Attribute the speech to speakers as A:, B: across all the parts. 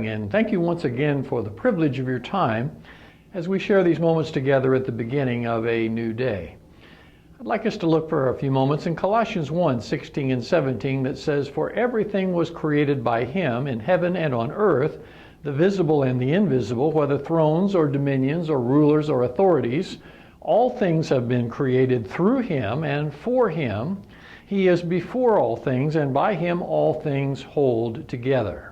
A: morning, and thank you once again for the privilege of your time as we share these moments together at the beginning of a new day. I'd like us to look for a few moments in Colossians 1:16 and 17 that says, "For everything was created by him in heaven and on earth, the visible and the invisible, whether thrones or dominions or rulers or authorities. All things have been created through him and for him. He is before all things, and by him all things hold together."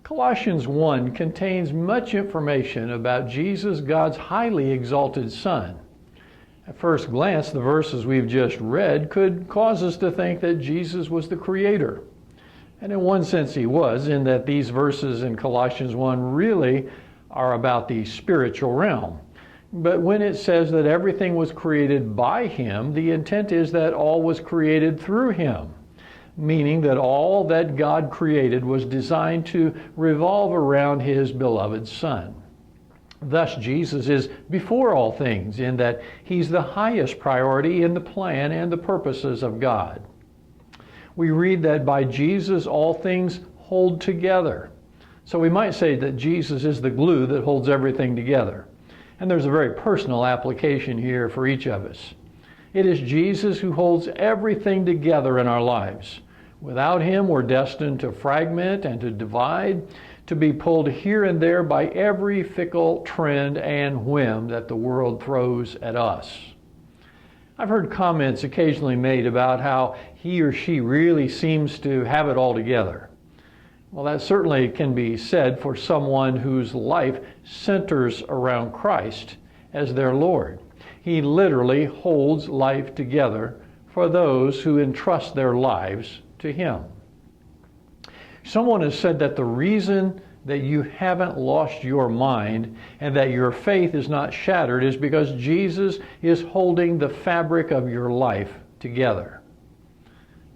A: Colossians 1 contains much information about Jesus, God's highly exalted Son. At first glance, the verses we've just read could cause us to think that Jesus was the Creator. And in one sense he was, in that these verses in Colossians 1 really are about the spiritual realm. But when it says that everything was created by him, the intent is that all was created through him, meaning that all that God created was designed to revolve around his beloved Son. Thus, Jesus is before all things in that he's the highest priority in the plan and the purposes of God. We read that by Jesus all things hold together. So we might say that Jesus is the glue that holds everything together. And there's a very personal application here for each of us. It is Jesus who holds everything together in our lives. Without him, we're destined to fragment and to divide, to be pulled here and there by every fickle trend and whim that the world throws at us. I've heard comments occasionally made about how he or she really seems to have it all together. Well, that certainly can be said for someone whose life centers around Christ as their Lord. He literally holds life together for those who entrust their lives to him. Someone has said that the reason that you haven't lost your mind and that your faith is not shattered is because Jesus is holding the fabric of your life together.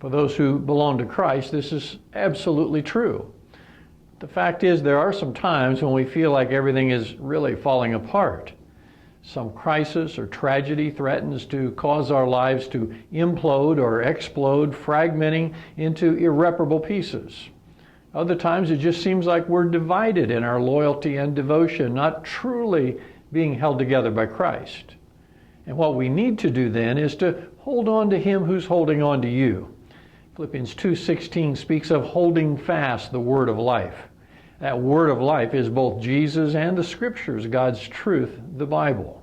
A: For those who belong to Christ, this is absolutely true. The fact is, there are some times when we feel like everything is really falling apart. Some crisis or tragedy threatens to cause our lives to implode or explode, fragmenting into irreparable pieces. Other times it just seems like we're divided in our loyalty and devotion, not truly being held together by Christ. And what we need to do then is to hold on to him who's holding on to you. Philippians 2:16 speaks of holding fast the word of life. That word of life is both Jesus and the Scriptures, God's truth, the Bible.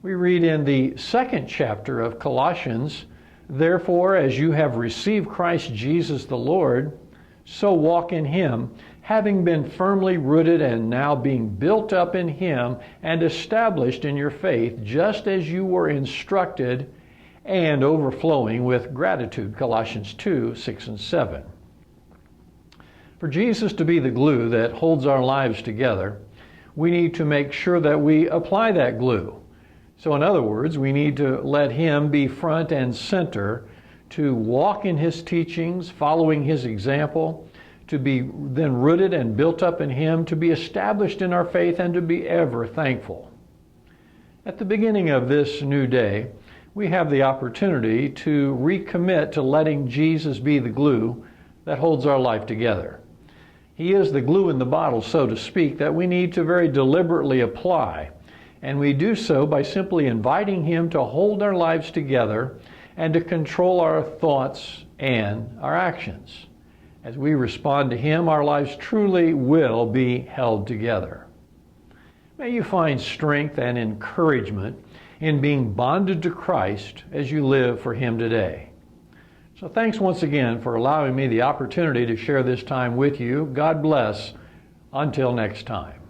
A: We read in the second chapter of Colossians, "Therefore, as you have received Christ Jesus the Lord, so walk in him, having been firmly rooted and now being built up in him and established in your faith, just as you were instructed, and overflowing with gratitude." Colossians 2:6 and 7. For Jesus to be the glue that holds our lives together, we need to make sure that we apply that glue. So in other words, we need to let him be front and center, to walk in his teachings, following his example, to be then rooted and built up in him, to be established in our faith, and to be ever thankful. At the beginning of this new day, we have the opportunity to recommit to letting Jesus be the glue that holds our life together. He is the glue in the bottle, so to speak, that we need to very deliberately apply. And we do so by simply inviting him to hold our lives together and to control our thoughts and our actions. As we respond to him, our lives truly will be held together. May you find strength and encouragement in being bonded to Christ as you live for him today. So thanks once again for allowing me the opportunity to share this time with you. God bless. Until next time.